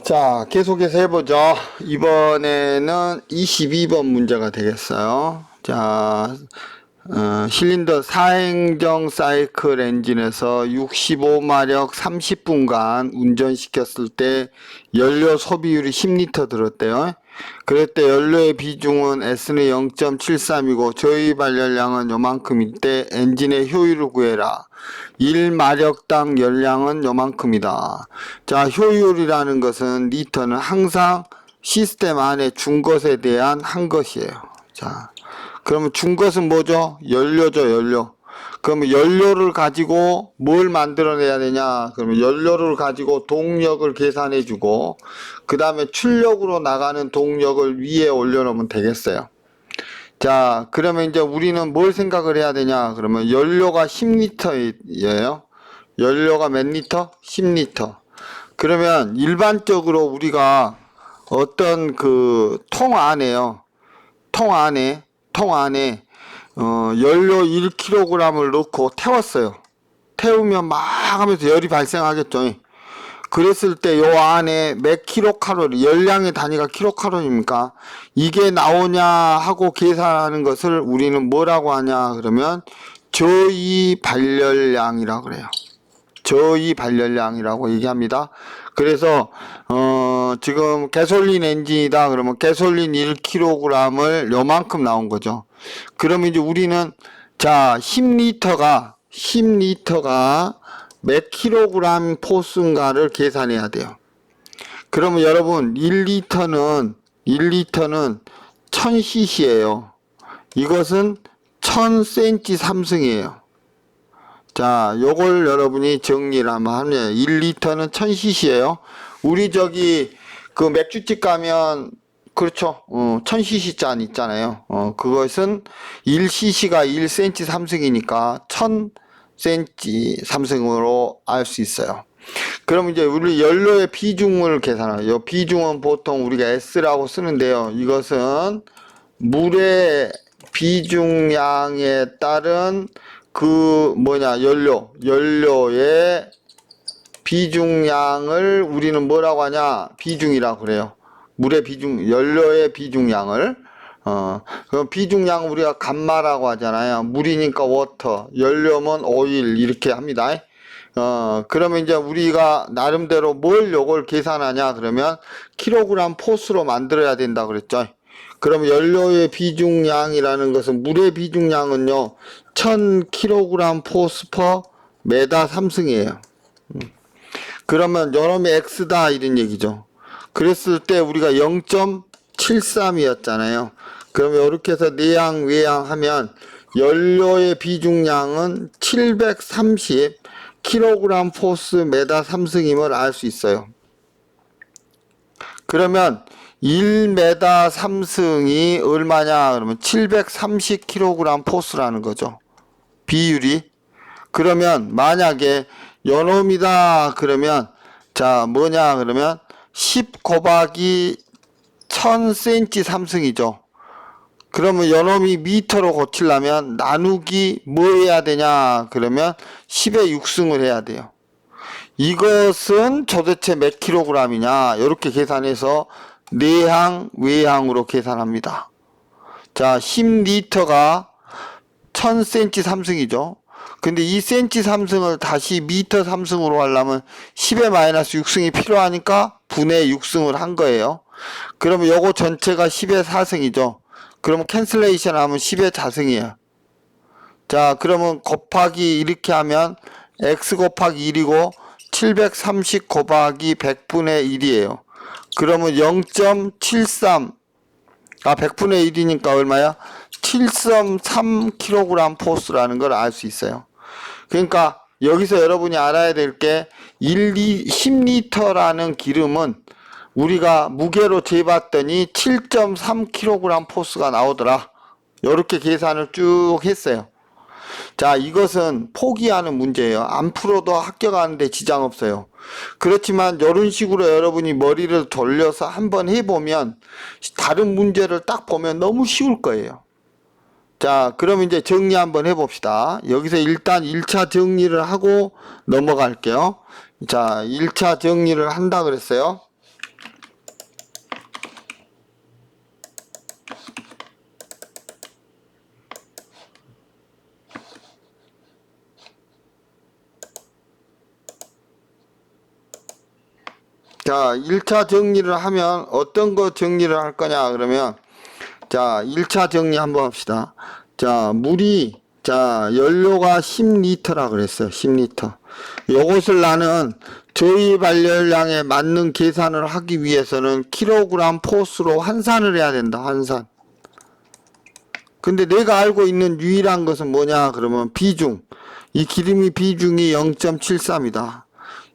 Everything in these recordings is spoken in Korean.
자, 계속해서 해보죠. 이번에는 22번 문제가 되겠어요. 자, 실린더 4행정 사이클 엔진에서 65마력 30분간 운전시켰을 때 연료 소비율이 10리터 들었대요. 그럴 때 연료의 비중은 S는 0.73이고 저희 발열량은 요만큼일 때 엔진의 효율을 구해라. 1마력당 연량은 요만큼이다. 자, 효율이라는 것은 리터는 항상 시스템 안에 준 것에 대한 한 것이에요. 자, 그러면 준 것은 뭐죠? 연료죠, 연료. 그러면 연료를 가지고 뭘 만들어내야 되냐? 그러면 연료를 가지고 동력을 계산해주고, 그 다음에 출력으로 나가는 동력을 위에 올려놓으면 되겠어요. 자, 그러면 이제 우리는 뭘 생각을 해야 되냐? 그러면 연료가 10리터예요. 연료가 몇 리터? 10리터. 그러면 일반적으로 우리가 어떤 그 통 안에요. 통 안에 연료 1kg을 넣고 태웠어요. 태우면 막 하면서 열이 발생하겠죠. 그랬을 때 요 안에 몇 킬로칼로리, 열량의 단위가 킬로칼로리입니까? 이게 나오냐 하고 계산하는 것을 우리는 뭐라고 하냐 그러면 저위 발열량이라고 그래요. 저위 발열량이라고 얘기합니다. 그래서 지금 가솔린 엔진이다 그러면 가솔린 1kg을 요만큼 나온 거죠. 그러면 이제 우리는 자 10리터가 몇 킬로그램 포스인가를 계산해야 돼요. 그러면 여러분 1리터는 1000cc예요. 이것은 1000cm 삼승이에요. 자, 요걸 여러분이 정리를 한번 하면 1리터는 1000cc예요. 우리 저기 그 맥주집 가면 그렇죠. 1000cc 잔 있잖아요. 그것은 1cc가 1cm 삼승이니까 1000cm 삼승으로 알 수 있어요. 그럼 이제 우리 연료의 비중을 계산해요. 이 비중은 보통 우리가 S라고 쓰는데요. 이것은 물의 비중량에 따른 그 연료의 비중량을 우리는 뭐라고 하냐? 비중이라고 그래요. 물의 비중, 연료의 비중량을. 그럼 비중량 우리가 감마라고 하잖아요. 물이니까 워터, 연료면 오일 이렇게 합니다. 그러면 이제 우리가 나름대로 요걸 계산하냐 그러면 킬로그램 포스로 만들어야 된다 그랬죠. 그럼 연료의 비중량이라는 것은 물의 비중량은요 1000kg 포스 퍼 메다 삼승이에요. 그러면 요놈이 X다 이런 얘기죠. 그랬을 때 우리가 0.73이었잖아요. 그러면 이렇게 해서 내양 외양 하면 연료의 비중량은 730kg 포스 메다 삼승임을 알 수 있어요. 그러면 1m 삼승이 얼마냐 그러면 730kg 포스라는 거죠. 비율이. 그러면 만약에 요놈이다 그러면 자 뭐냐 그러면 10 곱하기 1000cm 삼승이죠. 그러면 요놈이 미터로 고치려면 나누기 뭐 해야 되냐 그러면 10의 6승을 해야 돼요. 이것은 도대체 몇 킬로그램이냐 이렇게 계산해서 내항 외항으로 계산합니다. 자 10리터가 1000cm 삼승이죠. 근데 이 cm 삼승을 다시 미터 삼승으로 하려면 10의 마이너스 6승이 필요하니까 분의 6승을 한 거예요. 그러면 요거 전체가 10의 4승이죠. 그러면 캔슬레이션 하면 10의 4승이에요. 자 그러면 곱하기 이렇게 하면 x 곱하기 1이고 730 곱하기 100분의 1이에요. 그러면 0.73 100분의 1이니까 얼마야? 7.3kg 포스라는 걸 알 수 있어요. 그러니까 여기서 여러분이 알아야 될 게 10리터라는 기름은 우리가 무게로 재봤더니 7.3kg 포스가 나오더라. 이렇게 계산을 쭉 했어요. 자, 이것은 포기하는 문제예요. 안 풀어도 합격하는데 지장 없어요. 그렇지만 이런 식으로 여러분이 머리를 돌려서 한번 해보면 다른 문제를 딱 보면 너무 쉬울 거예요. 자, 그럼 이제 정리 한번 해봅시다. 여기서 일단 1차 정리를 하고 넘어갈게요. 자, 1차 정리를 한다 그랬어요. 자, 1차 정리를 하면 어떤 거 정리를 할 거냐 그러면, 자, 1차 정리 한번 합시다. 자, 물이, 자, 연료가 10리터라 그랬어요. 10리터. 요것을 나는 저희 발열량에 맞는 계산을 하기 위해서는 킬로그램 포스로 환산을 해야 된다. 환산. 근데 내가 알고 있는 유일한 것은 뭐냐 그러면 비중. 이 기름이 비중이 0.73이다.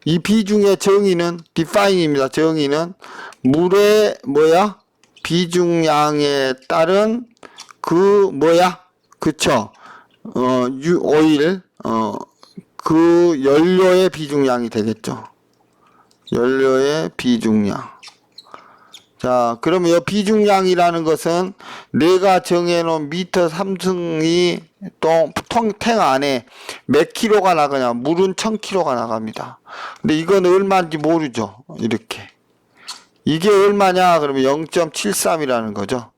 이 비중의 정의는 define입니다. 정의는 물의 뭐야? 비중량에 따른 그 뭐야? 그쵸? 오일 그 연료의 비중량이 되겠죠. 연료의 비중량. 자, 그러면 이 비중량이라는 것은 내가 정해놓은 미터 삼승이 탱 안에 몇 킬로가 나가냐. 물은 1000킬로가 나갑니다. 근데 이건 얼마인지 모르죠. 이렇게. 이게 얼마냐? 그러면 0.73이라는 거죠.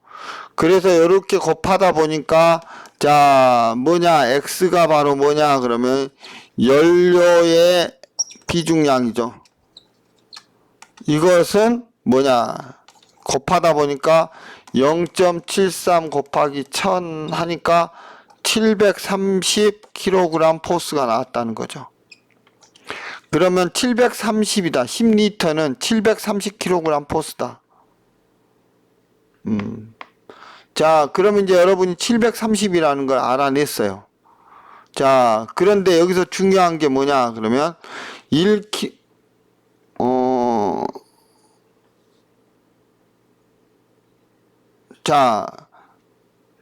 그래서 이렇게 곱하다 보니까 자, 뭐냐? X가 바로 뭐냐? 그러면 연료의 비중량이죠. 이것은 뭐냐? 곱하다 보니까 0.73 곱하기 1000 하니까 730kg 포스가 나왔다는 거죠. 그러면 730이다. 10리터는 730kg 포스다. 자, 그러면 이제 여러분이 730이라는 걸 알아냈어요. 자, 그런데 여기서 중요한 게 뭐냐? 그러면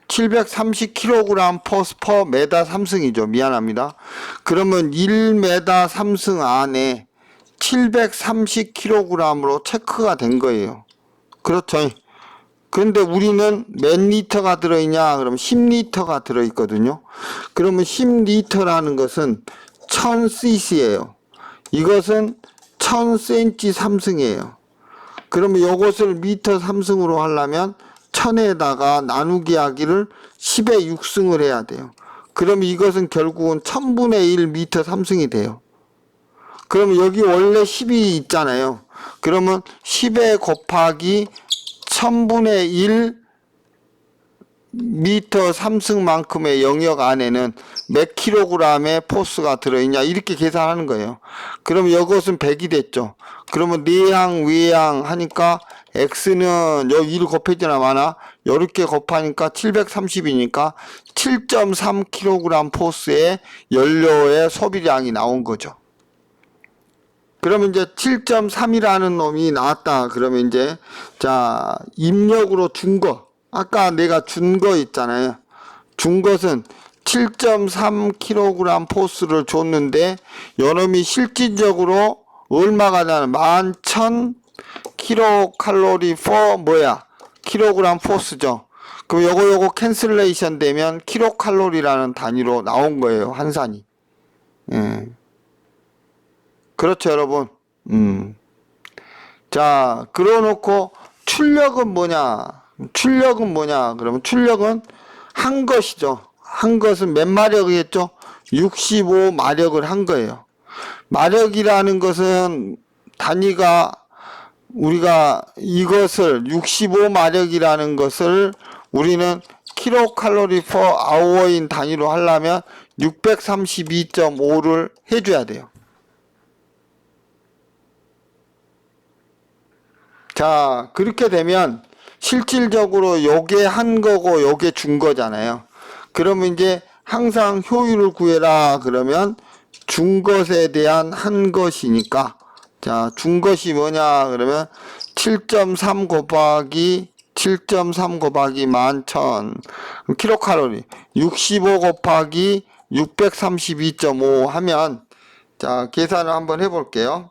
730kg 퍼 메다 3승이죠. 미안합니다. 그러면 1메다 3승 안에 730kg으로 체크가 된 거예요. 그렇죠. 그런데 우리는 몇 리터가 들어있냐? 그러면 10리터가 들어있거든요. 그러면 10리터라는 것은 1000cc예요. 이것은 1000cm 3승이에요. 그러면 이것을 미터 3승으로 하려면 1000에다가 나누기 하기를 10의 6승을 해야 돼요. 그러면 이것은 결국은 1000분의 1 미터 3승이 돼요. 그러면 여기 원래 10이 있잖아요. 그러면 10에 곱하기 1000분의 1 미터 3승만큼의 영역 안에는 몇 킬로그램의 포스가 들어있냐 이렇게 계산하는 거예요. 그럼 이것은 100이 됐죠. 그러면 내항 외항 하니까 x는 여기 1 곱해지나 마나 이렇게 곱하니까 730이니까 7.3kg 포스의 연료의 소비량이 나온 거죠. 그러면 이제 7.3이라는 놈이 나왔다. 그러면 이제 자 입력으로 준 거. 아까 내가 준 거 있잖아요. 준 것은 7.3kg 포스를 줬는데 요놈이 실질적으로 얼마가 나는 11,000kcal for 뭐야? 킬로그램 포스죠. 그럼 요거 캔슬레이션 되면 킬로칼로리라는 단위로 나온 거예요. 환산이. 예. 그렇죠, 여러분. 자, 그러놓고 출력은 뭐냐? 출력은 뭐냐? 그러면 출력은 한 것이죠. 한 것은 몇 마력이겠죠? 65마력을 한 거예요. 마력이라는 것은 단위가 우리가 이것을 65마력이라는 것을 우리는 킬로칼로리 퍼 아워인 단위로 하려면 632.5를 해줘야 돼요. 자, 그렇게 되면 실질적으로 요게 한 거고 요게 준 거잖아요. 그러면 이제 항상 효율을 구해라 그러면 준 것에 대한 한 것이니까 자, 준 것이 뭐냐 그러면 7.3 곱하기 11,000 킬로칼로리 65 곱하기 632.5 하면 자, 계산을 한번 해볼게요.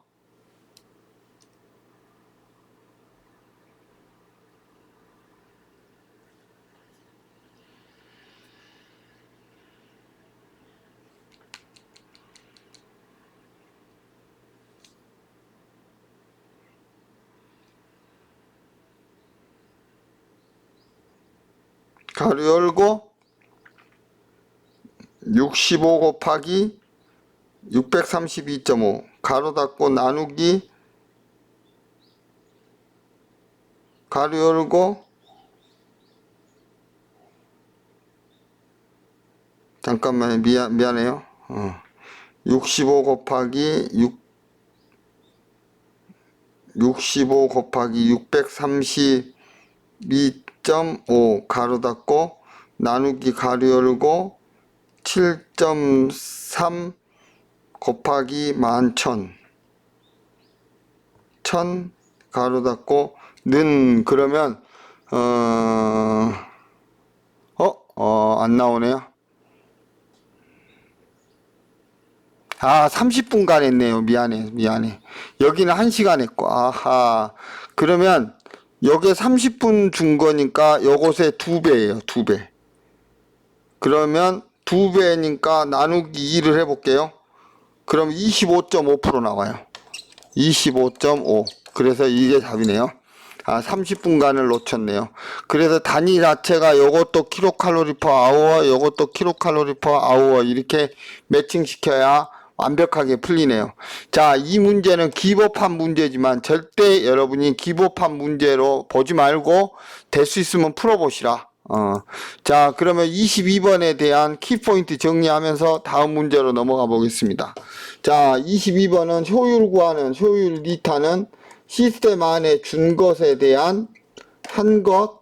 가로 열고 65 곱하기 632.5 가로 닫고 나누기 가로 열고, 잠깐만, 미안해요. 65 곱하기 65 곱하기 632.5 가로 닫고, 나누기 가로 열고, 7.3 곱하기 11,000 1000 가로 닫고 는 그러면 안 나오네요. 30분간 했네요. 미안해. 여기는 1시간 했고. 아하. 그러면 여기에 30분 준 거니까 요것의 2배예요. 2배. 그러면 2배니까 나누기 2를 해볼게요. 그럼 25.5% 나와요. 25.5. 그래서 이게 답이네요. 30분간을 놓쳤네요. 그래서 단위 자체가 요것도 킬로칼로리 퍼 아워, 요것도 킬로칼로리 퍼 아워 이렇게 매칭시켜야 완벽하게 풀리네요. 자, 이 문제는 기법한 문제지만 절대 여러분이 기법한 문제로 보지 말고 될 수 있으면 풀어보시라. 자, 그러면 22번에 대한 키포인트 정리하면서 다음 문제로 넘어가 보겠습니다. 자, 22번은 효율 구하는 효율 리타는 시스템 안에 준 것에 대한 한 것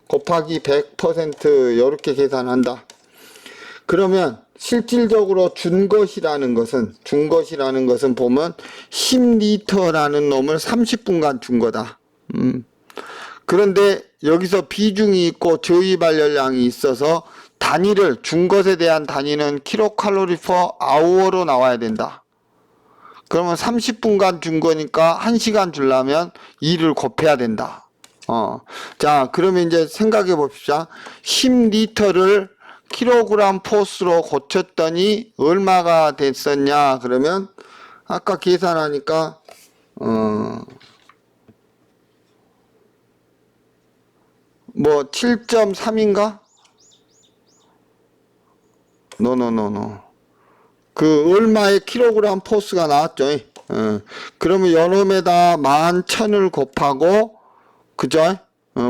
곱하기 100% 이렇게 계산한다. 그러면 실질적으로 준 것이라는 것은 보면 10리터라는 놈을 30분간 준 거다. 그런데 여기서 비중이 있고 저희 발열량이 있어서 단위를 준 것에 대한 단위는 킬로칼로리 퍼 아워로 나와야 된다. 그러면 30분간 준 거니까 1시간 주려면 2를 곱해야 된다. 자, 그러면 이제 생각해 봅시다. 10리터를 킬로그램 포스로 고쳤더니 얼마가 됐었냐? 그러면 아까 계산하니까 뭐 7.3인가? 노. 그 얼마의 킬로그램 포스가 나왔죠. 그러면 요놈에다 11,000을 곱하고 그죠?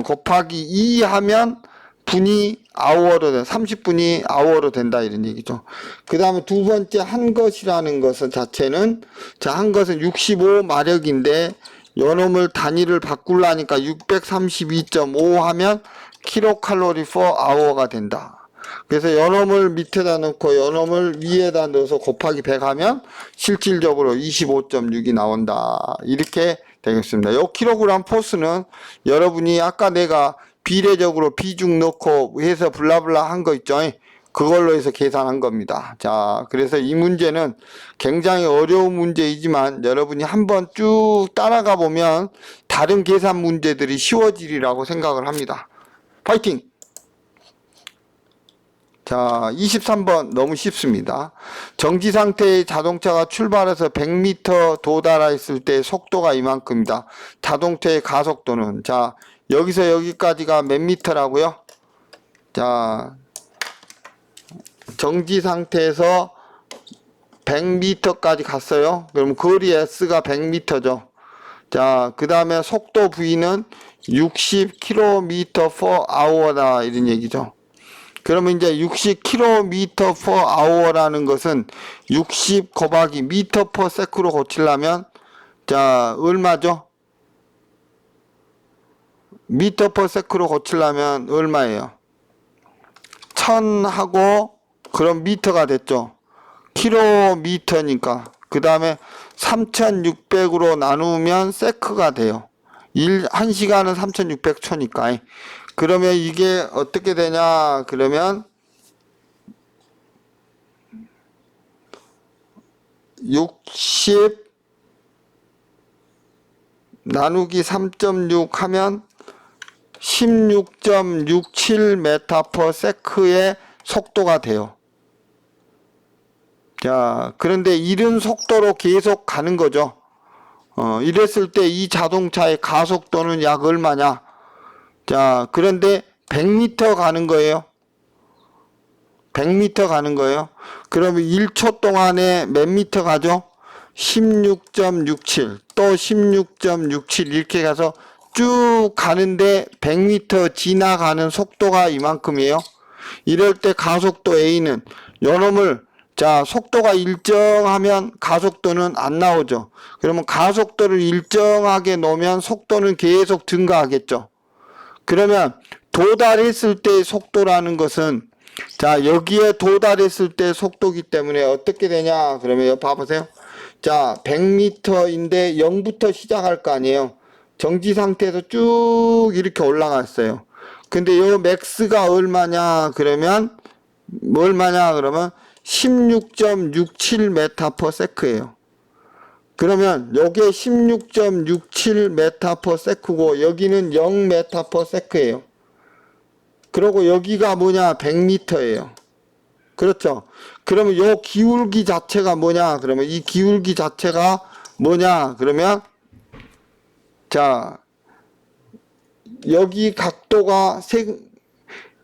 곱하기 2 하면 분이 아워로 돼. 30분이 아워로 된다 이런 얘기죠. 그 다음에 두 번째 한 것이라는 것은 자체는 한 것은 65마력인데 요놈을 단위를 바꾸려니까 632.5 하면 킬로칼로리 퍼 아워가 된다. 그래서 요놈을 밑에다 넣고 요놈을 위에다 넣어서 곱하기 100 하면 실질적으로 25.6이 나온다. 이렇게 되겠습니다. 요 킬로그램 포스는 여러분이 아까 내가 비례적으로 비중 넣고 해서 블라블라 한 거 있죠. 그걸로 해서 계산한 겁니다. 자, 그래서 이 문제는 굉장히 어려운 문제이지만 여러분이 한번 쭉 따라가 보면 다른 계산 문제들이 쉬워지리라고 생각을 합니다. 파이팅! 자, 23번 너무 쉽습니다. 정지 상태의 자동차가 출발해서 100m 도달했을 때 속도가 이만큼이다. 자동차의 가속도는 자, 여기서 여기까지가 몇 미터라고요? 자, 정지 상태에서 100m까지 갔어요. 그럼 거리 S가 100m죠. 자, 그 다음에 속도 V는 60km/h다 이런 얘기죠. 그러면 이제 60km/h라는 것은 60 곱하기 m/s로 고치려면 자, 얼마죠? m/s로 고치려면 얼마예요? 1000하고 그럼 미터가 됐죠. 킬로미터니까. 그 다음에 3600으로 나누면 세크가 돼요. 1시간은 3600초니까. 그러면 이게 어떻게 되냐? 그러면 60 나누기 3.6 하면 16.67m/s의 속도가 돼요. 자, 그런데 이런 속도로 계속 가는 거죠. 이랬을 때 이 자동차의 가속도는 약 얼마냐? 자, 그런데 100m 가는 거예요. 100m 가는 거예요. 그러면 1초 동안에 몇 미터 가죠? 16.67, 또 16.67 이렇게 가서 쭉 가는데 100m 지나가는 속도가 이만큼이에요. 이럴 때 가속도 A는 요놈을 자 속도가 일정하면 가속도는 안 나오죠. 그러면 가속도를 일정하게 놓으면 속도는 계속 증가하겠죠. 그러면 도달했을 때의 속도라는 것은 자 여기에 도달했을 때 속도기 때문에 어떻게 되냐 그러면 여기 봐보세요. 자 100m인데 0부터 시작할 거 아니에요. 정지 상태에서 쭉 이렇게 올라갔어요. 근데 요 맥스가 얼마냐 그러면 얼마냐 그러면 16.67m/s예요. 그러면 요게 16.67m/s고 여기는 0m/s예요. 그리고 여기가 뭐냐 100m예요. 그렇죠. 그러면 요 기울기 자체가 뭐냐 그러면 이 기울기 자체가 뭐냐 그러면 자 여기 각도가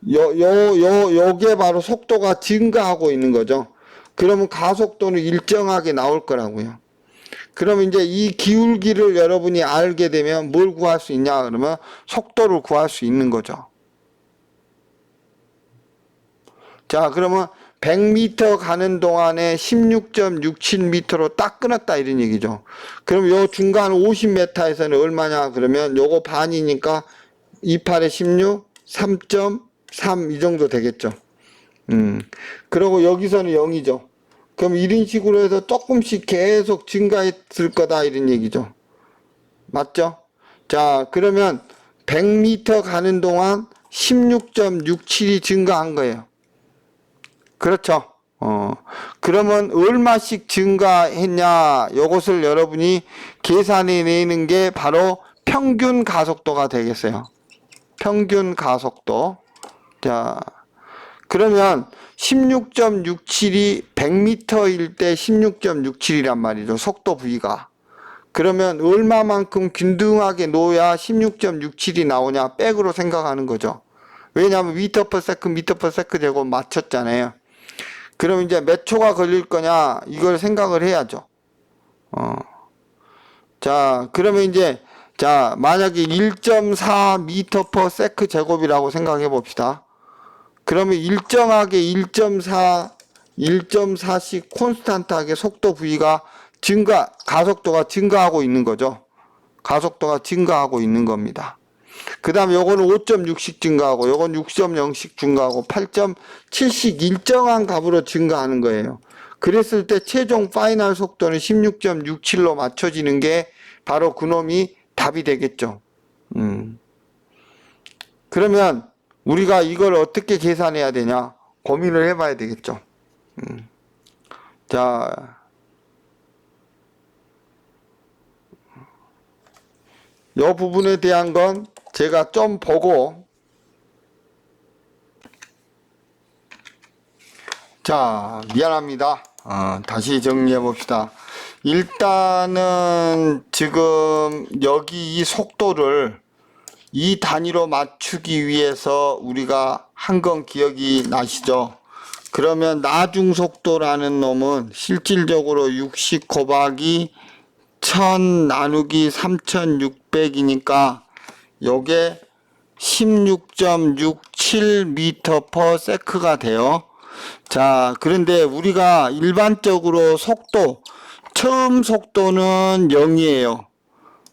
요게 바로 속도가 증가하고 있는 거죠. 그러면 가속도는 일정하게 나올 거라고요. 그러면 이제 이 기울기를 여러분이 알게 되면 뭘 구할 수 있냐 그러면 속도를 구할 수 있는 거죠. 자 그러면 100m 가는 동안에 16.67m로 딱 끊었다 이런 얘기죠. 그럼 요 중간 50m에서는 얼마냐 그러면 요거 반이니까 28에 16 3.3 이 정도 되겠죠. 그리고 여기서는 0이죠. 그럼 이런 식으로 해서 조금씩 계속 증가했을 거다 이런 얘기죠. 맞죠? 자 그러면 100m 가는 동안 16.67이 증가한 거예요. 그렇죠. 그러면 얼마씩 증가했냐 요것을 여러분이 계산해 내는 게 바로 평균 가속도가 되겠어요. 평균 가속도. 자 그러면 16.67이 100m일 때 16.67이란 말이죠. 속도 V가. 그러면 얼마만큼 균등하게 놓아야 16.67이 나오냐 백으로 생각하는 거죠. 왜냐하면 m/s 제곱 맞췄잖아요. 그럼 이제 몇 초가 걸릴 거냐 이걸 생각을 해야죠. 자 그러면 이제 자 만약에 1.4m/s 제곱이라고 생각해 봅시다. 그러면 일정하게 1.4씩 콘스탄트하게 속도 V가 가속도가 증가하고 있는 거죠. 가속도가 증가하고 있는 겁니다. 그 다음에 요거는 5.6씩 증가하고 요건 6.0씩 증가하고 8.7씩 일정한 값으로 증가하는 거예요. 그랬을 때 최종 파이널 속도는 16.67로 맞춰지는 게 바로 그놈이 답이 되겠죠. 그러면 우리가 이걸 어떻게 계산해야 되냐 고민을 해봐야 되겠죠. 자, 이 부분에 대한 건 제가 좀 보고 자 미안합니다. 다시 정리해 봅시다. 일단은 지금 여기 이 속도를 이 단위로 맞추기 위해서 우리가 한 건 기억이 나시죠? 그러면 나중 속도라는 놈은 실질적으로 60 곱하기 1000 나누기 3600이니까 요게 16.67m/s가 돼요. 자, 그런데 우리가 일반적으로 속도, 처음 속도는 0이에요.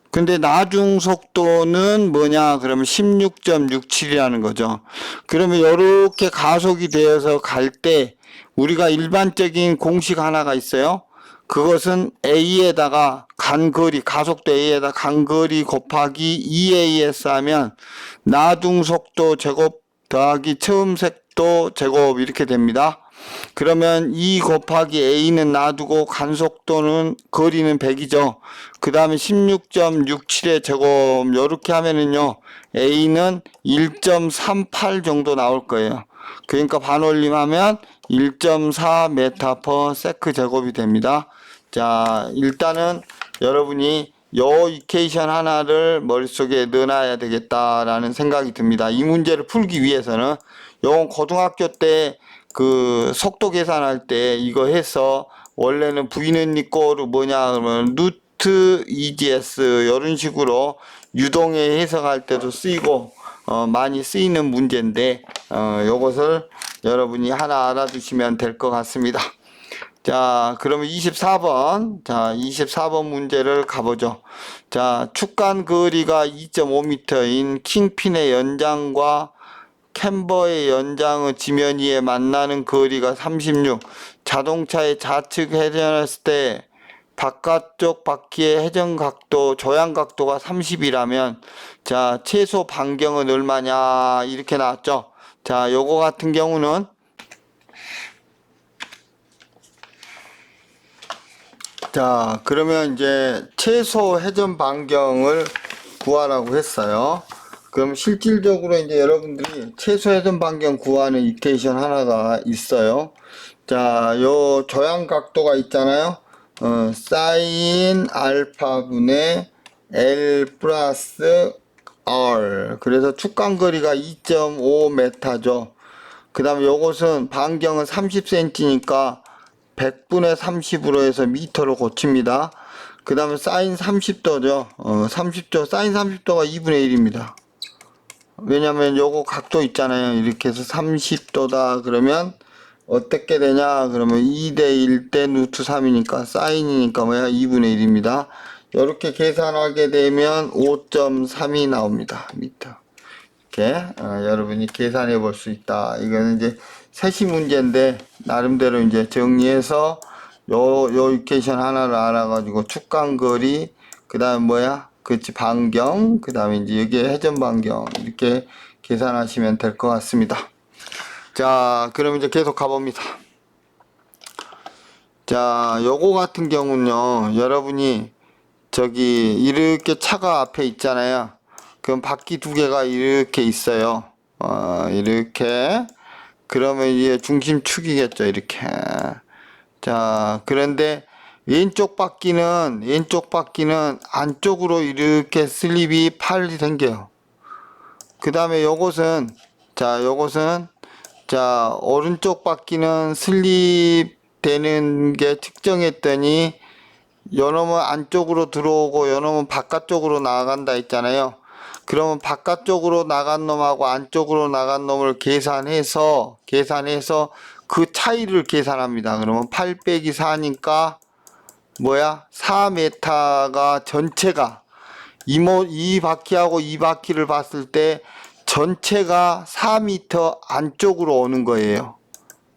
근데 나중 속도는 뭐냐? 그러면 16.67이라는 거죠. 그러면 이렇게 가속이 되어서 갈 때 우리가 일반적인 공식 하나가 있어요. 그것은 A에다가 간거리, 가속도 A에다 간거리 곱하기 2AS 하면 나중 속도 제곱 더하기 처음 속도 제곱 이렇게 됩니다. 그러면 2 곱하기 A는 놔두고 간속도는 거리는 100이죠. 그 다음에 16.67의 제곱 이렇게 하면은요 A는 1.38 정도 나올 거예요. 그러니까 반올림하면 1.4m/s 제곱이 됩니다. 자 일단은 여러분이 요 이퀘이션 하나를 머릿속에 넣어놔야 되겠다라는 생각이 듭니다. 이 문제를 풀기 위해서는 요건 고등학교 때 그 속도 계산할 때 이거 해서 원래는 V는 이꼬르 뭐냐 그러면 루트 EGS 이런 식으로 유동에 해석할 때도 쓰이고 많이 쓰이는 문제인데 요것을 여러분이 하나 알아두시면 될 것 같습니다. 자, 그러면 24번. 자, 24번 문제를 가보죠. 자, 축간 거리가 2.5m인 킹핀의 연장과 캠버의 연장의 지면 위에 만나는 거리가 36. 자동차의 좌측 회전했을 때 바깥쪽 바퀴의 회전 각도, 조향 각도가 30이라면 자, 최소 반경은 얼마냐 이렇게 나왔죠. 자, 요거 같은 경우는 자, 그러면 이제 최소 회전 반경을 구하라고 했어요. 그럼 실질적으로 이제 여러분들이 최소 회전 반경 구하는 이퀘이션 하나가 있어요. 자, 요 조향 각도가 있잖아요. 사인 알파분의 L 플러스 R. 그래서 축간 거리가 2.5m죠. 그 다음에 요것은 반경은 30cm니까 100분의 30으로 해서 미터로 고칩니다. 그 다음에 사인 30도죠. 30도, 사인 30도가 2분의 1입니다. 왜냐면 요거 각도 있잖아요. 이렇게 해서 30도다 그러면 어떻게 되냐 그러면 2대 1대 루트 3이니까 사인이니까 뭐야 2분의 1입니다. 이렇게 계산하게 되면 5.3이 나옵니다. 미터. 이렇게 여러분이 계산해 볼 수 있다. 이거는 이제 세시 문제인데 나름대로 이제 정리해서 요 이퀘이션 하나를 알아가지고 축간거리 그 다음에 뭐야 그치 반경 그 다음에 이제 여기에 회전 반경 이렇게 계산하시면 될 것 같습니다. 자, 그럼 이제 계속 가봅니다. 자, 요거 같은 경우는요 여러분이 저기 이렇게 차가 앞에 있잖아요. 그럼 바퀴 두 개가 이렇게 있어요. 이렇게 그러면 이게 중심축이겠죠. 이렇게. 자, 그런데 왼쪽 바퀴는 안쪽으로 이렇게 슬립이 팔이 생겨요. 그 다음에 요것은 자, 오른쪽 바퀴는 슬립 되는 게 측정했더니 요놈은 안쪽으로 들어오고 요놈은 바깥쪽으로 나간다 했잖아요. 그러면 바깥쪽으로 나간 놈하고 안쪽으로 나간 놈을 계산해서 그 차이를 계산합니다. 그러면 8 빼기 4니까 뭐야? 4m가 전체가 이 바퀴하고 이 바퀴를 봤을 때 전체가 4m 안쪽으로 오는 거예요.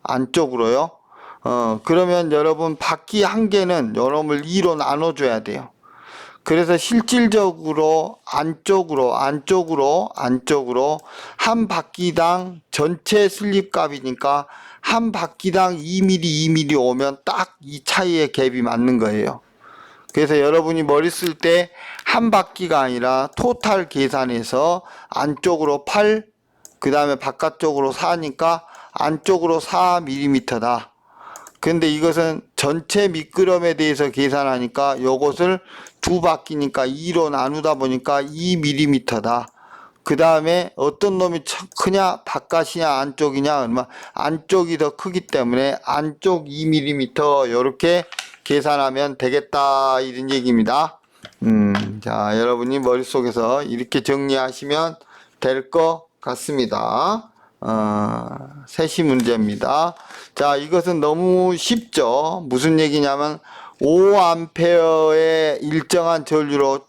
안쪽으로요. 그러면 여러분 바퀴 한 개는 요놈을 2로 나눠줘야 돼요. 그래서 실질적으로 안쪽으로 한 바퀴당 전체 슬립 값이니까 한 바퀴당 2mm 오면 딱 이 차이의 갭이 맞는 거예요. 그래서 여러분이 머리 쓸 때 한 바퀴가 아니라 토탈 계산해서 안쪽으로 8, 그 다음에 바깥쪽으로 4니까 안쪽으로 4mm다. 근데 이것은 전체 미끄럼에 대해서 계산하니까 요것을 두 바퀴니까 2로 나누다 보니까 2mm다. 그 다음에 어떤 놈이 크냐 바깥이냐 안쪽이냐 얼마 안쪽이 더 크기 때문에 안쪽 2mm 요렇게 계산하면 되겠다 이런 얘기입니다. 자, 여러분이 머릿속에서 이렇게 정리하시면 될 것 같습니다. 세시 문제입니다. 자, 이것은 너무 쉽죠. 무슨 얘기냐면 5A의 일정한 전류로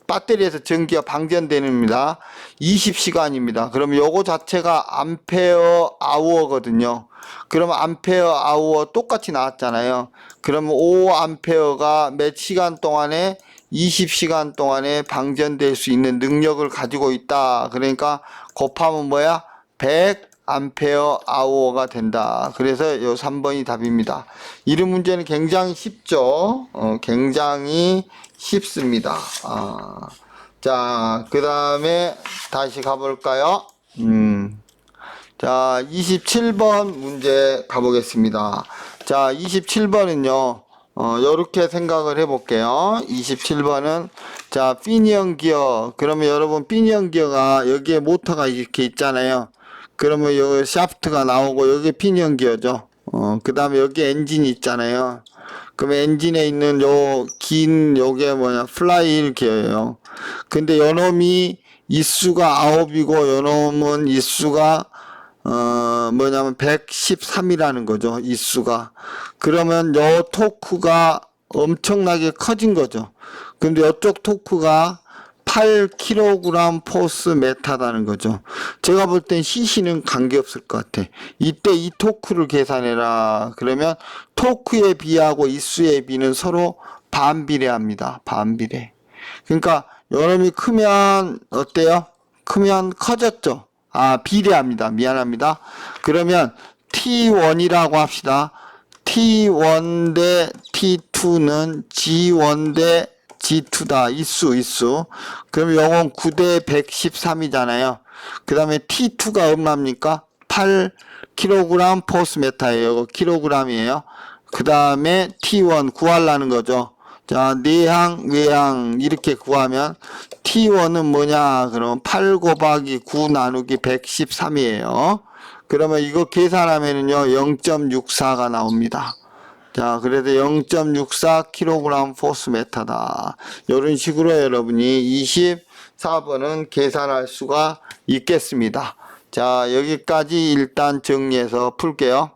배터리에서 전기가 방전됩니다. 20시간입니다. 그럼 요거 자체가 암페어 아워거든요. 그러면 암페어 아워 똑같이 나왔잖아요. 그러면 5A가 몇 시간 동안에 20시간 동안에 방전될 수 있는 능력을 가지고 있다. 그러니까 곱하면 뭐야? 100 암페어 아워가 된다. 그래서 요 3번이 답입니다. 이런 문제는 굉장히 쉽죠. 굉장히 쉽습니다. 자, 그 다음에 다시 가볼까요? 자, 27번 문제 가보겠습니다. 자, 27번은요. 요렇게 생각을 해볼게요. 27번은 자, 피니언 기어. 그러면 여러분 피니언 기어가 여기에 모터가 이렇게 있잖아요. 그러면 여기 샤프트가 나오고 여기 피니언 기어죠. 그 다음에 여기 엔진이 있잖아요. 그럼 엔진에 있는 요 긴 요게 뭐냐 플라이휠 기어예요. 근데 요놈이 이수가 9이고 요놈은 이수가 뭐냐면 113이라는 거죠. 이수가. 그러면 요 토크가 엄청나게 커진 거죠. 근데 이쪽 토크가 8kg 포스 메타다는 거죠. 제가 볼 땐 cc는 관계없을 것 같아. 이때 이 토크를 계산해라. 그러면 토크의 비하고 이수의 비는 서로 반비례합니다. 반비례. 그러니까 요놈이 크면 어때요? 크면 커졌죠. 아, 비례합니다. 미안합니다. 그러면 T1이라고 합시다. T1 대 T2는 G1 대 G2다. 이수. 그럼 요건 9대 113이잖아요. 그 다음에 T2가 얼마입니까? 8kg 포스 메타예요. 이거 킬로그램이에요. 그 다음에 T1 구하려는 거죠. 자, 내항, 외항 이렇게 구하면 T1은 뭐냐? 그러면 8 곱하기 9 나누기 113이에요. 그러면 이거 계산하면은요 0.64가 나옵니다. 자, 그래서 0.64kg 포스 메타다. 이런 식으로 여러분이 24번은 계산할 수가 있겠습니다. 자, 여기까지 일단 정리해서 풀게요.